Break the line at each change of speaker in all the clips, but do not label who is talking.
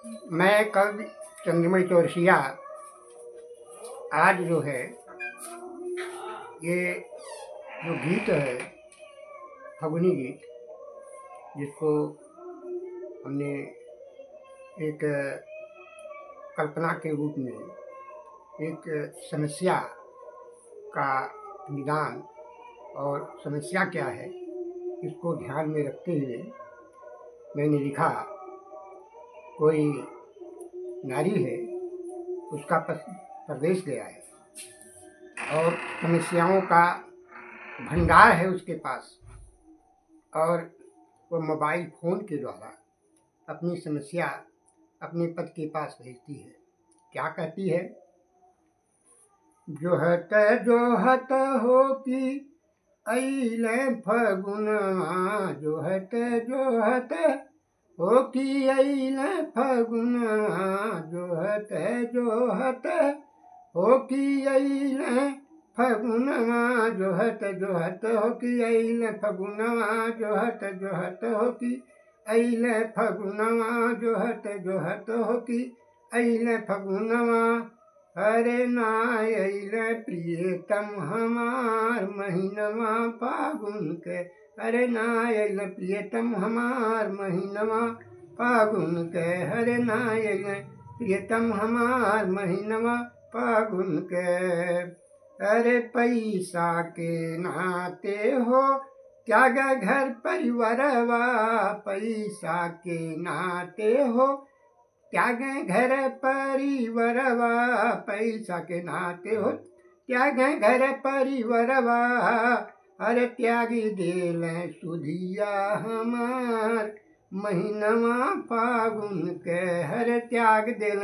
मैं कवि चंद्रमणि चौरसिया आज जो है ये जो गीत है फगुनी गीत, जिसको हमने एक कल्पना के रूप में एक समस्या का निदान और समस्या क्या है इसको ध्यान में रखते हुए मैंने लिखा। कोई नारी है, उसका परदेश गया है और समस्याओं का भंडार है उसके पास, और वो मोबाइल फ़ोन के द्वारा अपनी समस्या अपने पति के पास भेजती है। क्या कहती है? जोहत हो कि अइले फगुनवा, जोहत हो कि अइले फगुनवा, जोहत हो कि अइले फगुनवा, जोहत हो कि अइले फगुनवा, जोहत हो कि अइले फगुनवा, जोहत हो कि अइले फगुनवा। अरे ना अइले प्रियतम हमार महीनवा फागुन के, अरे ना अइले प्रियतम हमार महीनवा फागुन के, अरे ना अइले प्रियतम हमार महीनवा फागुन के। अरे पैसा के नाते हो त्याग घर परिवारवा, पैसा के नाते हो त्याग घर परिवारवा, पैसा के नाते हो त्याग घर परिवारवा। अरे त्यागी देल सुधिया हमार महीनवा फागुन के, हरे त्याग देल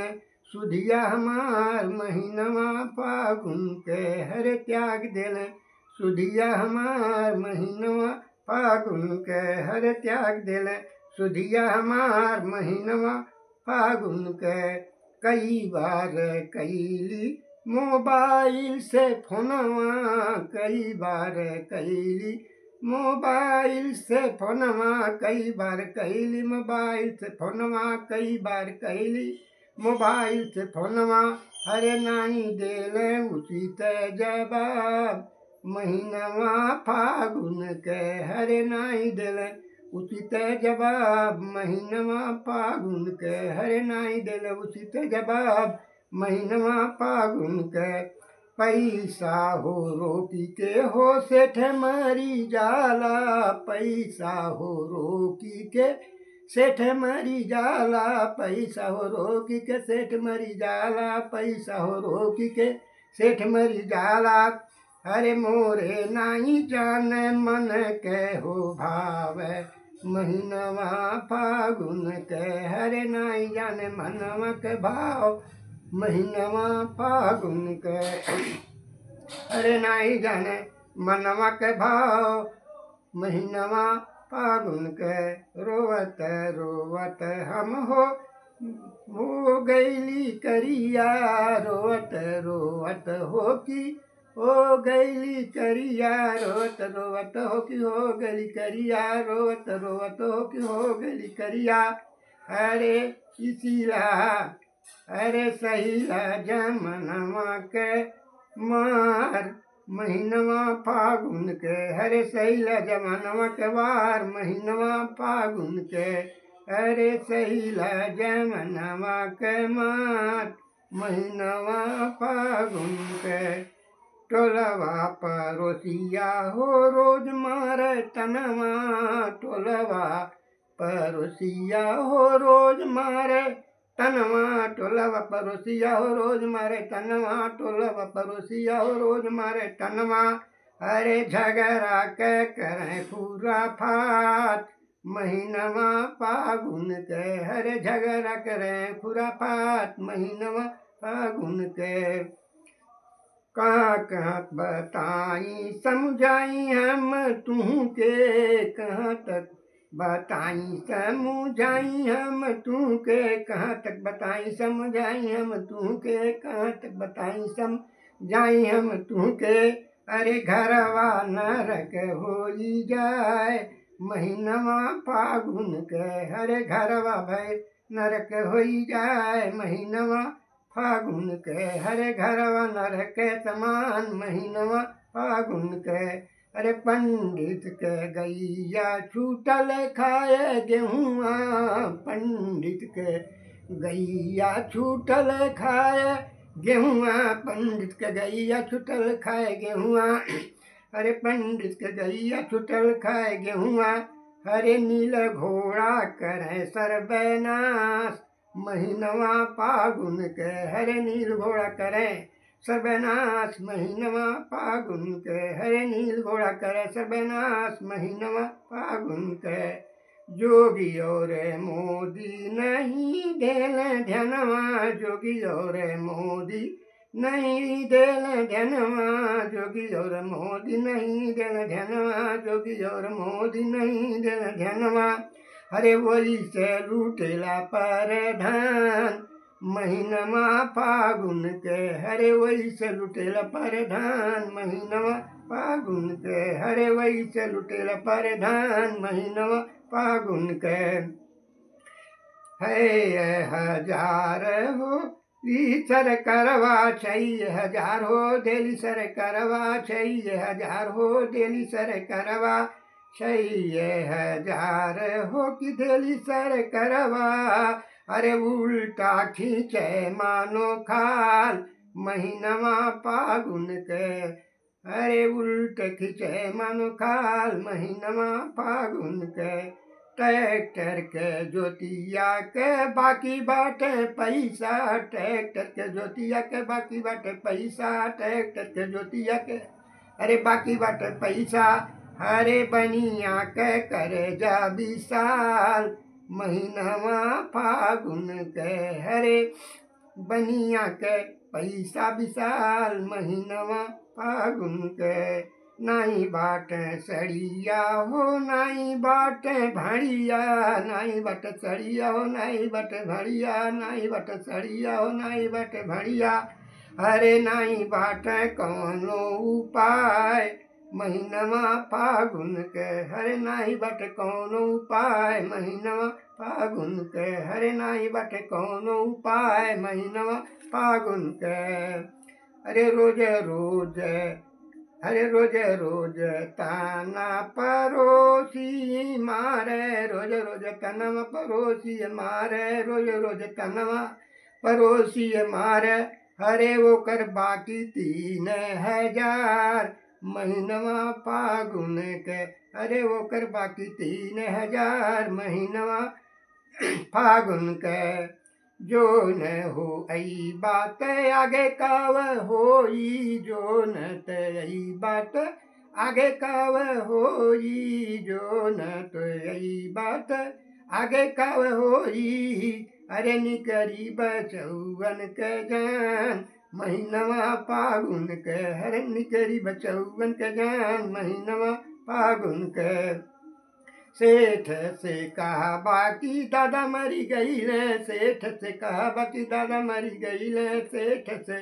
सुधिया हमार महीनवा फागुन के, हरे त्याग देल सुधिया हमार महीनवा फागुन के, हरे त्याग देल सुधिया हमार महीनवा फागुन के। कई बार कैली मोबाइल से फोनवा, कई बार कैली मोबाइल से फोनवा, कई बार कैली मोबाइल से फोनवा, कई बार कैली मोबाइल से फोनवा। अरे नाई देले उचित जवाब महीनवा फागुन के, हरे नाई देले उचित जवाब महीनवा फागुन के, हरे नाई देले उचित जवाब महीनवा फागुन के। पैसा हो रोकी के हो सेठ मरी जाला, पैसा हो रोकी के सेठ मरी जाला, पैसा हो रोकी के सेठ मरी जाला, पैसा हो रोकी के सेठ मरी जाला। अरे मोरे नाई जाने मन के हो भाव महीनवा फागुन के, हरे नाई जाने मनवा के भाव महीनवा फागुन के, हरे नाई जाने मनवा के भाव महीनवा फागुन के। रोवत रोवत हम हो गईली करिया, रोवत रोवत हो कि हो गईली करिया, रोवत रोवत हो कि हो गईली करिया, रोवत रोवत हो कि हो गईली करिया। अरे इसीला अरे सहीला जमनवा के मार महीनवा फागुन के, हरे सहीला जमनवा के वार महीनवा फागुन के, अरे सहीला जमनवा के मार महीनवा फागुन के। टोलवा परोसिया हो रोज मारे तनवा, टोलवा परोसिया हो रोज मारे तनवा, टोलवा परोसिया हो रोज मारे तनवा, टोलवा परोसिया हो रोज मारे तनवा। अरे झगड़ा के करें पूरा फात महीनवा फागुन के, हरे झगड़ा करें पूरा फात महीनवा फागुन के। कहाँ कहाँ बताई समझाई हम तू के, कहाँ तक बताई समझाई हम तू के, कहाँ तक बताई समझाई हम तू के, कहाँ तक बताई समझाई हम तू के। अरे घरवा नरक होई जाए महीनवा फागुन के हरे घरवा भय नरक होई जाए। महीनवा फागुन के हरे घरवा नरक समान। महीनवा फागुन के अरे पंडित के गैया छूटल खाए गेहुआ। पंडित के गैया छूटल खाए गेहुआ। पंडित के गैया छूटल खाए गेहुआ। अरे पंडित के गैया छूटल खाए गेहुआ। हरे नील घोड़ा करे सर्वनाश। महीनवा फागुन के हरे नील घोड़ा करे सर्वनाश। महीनवा फागुन के हरे नील घोड़ा करे सर्वनाश। महीनवा फागुन के जोगी और मोदी नहीं देल ध्यानवा। जोगी और मोदी नहीं देल ध्यानवा। जोगी और मोदी नहीं देल ध्यानवा। जोगी और मोदी नहीं देल ध्यानवा। अरे वही से लूटेला परधान। महीनवा फागुन के हरे वही से लुटेला परधान। महीनवा फागुन के हरे वही से लुटेला परधान। महीनवा फागुन के है हजार हो ली सर करवा चाहिए। हजार हो देली सर करवा चाहिए। हजार हो देली सर करवा चाहिए। हजार हो कि देली सर करवा। अरे उल्टा खींचे मानो खाल। महीनवा फागुन के अरे उल्ट खींचे मानो खाल। महीनवा फागुन के ट्रैक्टर के जोतिया के बाकी बाटे पैसा। ट्रैक्टर के जोतिया के बाकी बाटे पैसा। ट्रैक्टर के जोतिया के अरे बाकी बाटे पैसा। हरे बनिया के करे जा विशाल। महीनवा फागुन के हरे बनिया के पैसा विशाल। महीनवा फागुन के नाई बाटे सड़िया हो नाई बाटे भाड़िया। नाई बाटे सड़िया हो नाई बाटे भाड़िया। नाई बाटे सड़िया हो नाई बाटे भाड़िया। अरे नाई बाटे कौनो उपाय। महीनवा फागुन के हरे नाई बाटे कौनो उपाय। महीनवा फागुन के हरे नाई बाटे कौनो उपाय। महीनवा फागुन के अरे रोज रोज हरे रोज रोज ताना पड़ोसी मारे। रोज रोज तनवा पड़ोसी मारे। रोज रोज तनवा पड़ोसी मारे। हरे वो कर बाकी 3000। महीनवा फागुन के अरे वो कर बाकी 3000। महीनवा फागुन के जो न हो आई बात आगे कब होई। जो न तई बात आगे कब होई। जो न तई बात आगे कब होई। अरे निकरी बचौवन के जान। महीनवा फागुन के हरे निकरी बचौवन के जान। महीनवा फागुन के सेठ से कहा बाकी दादा मरी गईले। सेठ से कहा बाकी दादा मरी गईले। सेठ से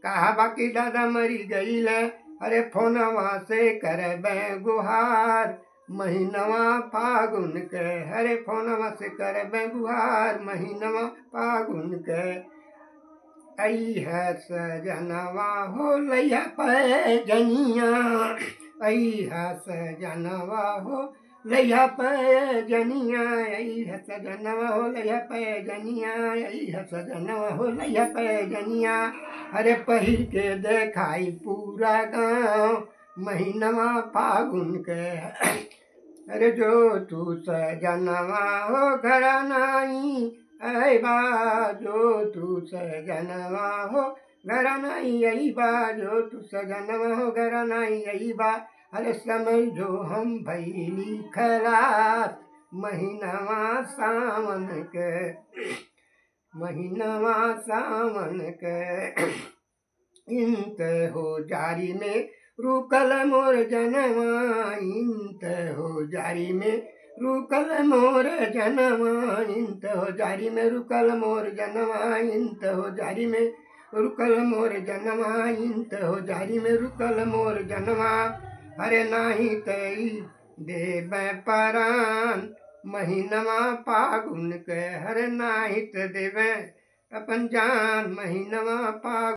कहा बाकी दादा मरी गईले। अरे फोनवा से करबे गुहार। महीनवा फागुन के हरे फोनवा से करबे गुहार। महीनवा फागुन के आई है सजनवा हो लैया पैजनिया। आई है सजनवा हो लैया पैजनिया। आई है सजनवा हो लैया पैजनिया। आई है सजनवा हो लैया पैजनिया। अरे पहिर के देखाई पूरा गाँव। महीनवा फागुन के अरे जो तू सजनवा हो घर नाई आई बा। जो तू सजनवा हो घर नाई आई बा। जो तू सजनवा हो घर नाई आई बा। अरे समझो हम भैली खलास। महीनवा सावन के महीनवा सावन के इंत हो जारी में रुकल मोर जनवा। इंत हो जारी में रुकल मोर जनवा। इंत हो जारी में रुकल मोर जनवा। इंत हो जारी में रुकल मोर जनवा। इंत हो जारी में रुकल मोर जनवा। अरे नाही तई देवै परान महीनवा फागुन के हर नाहित देवै अपन जान महीनवा फागुन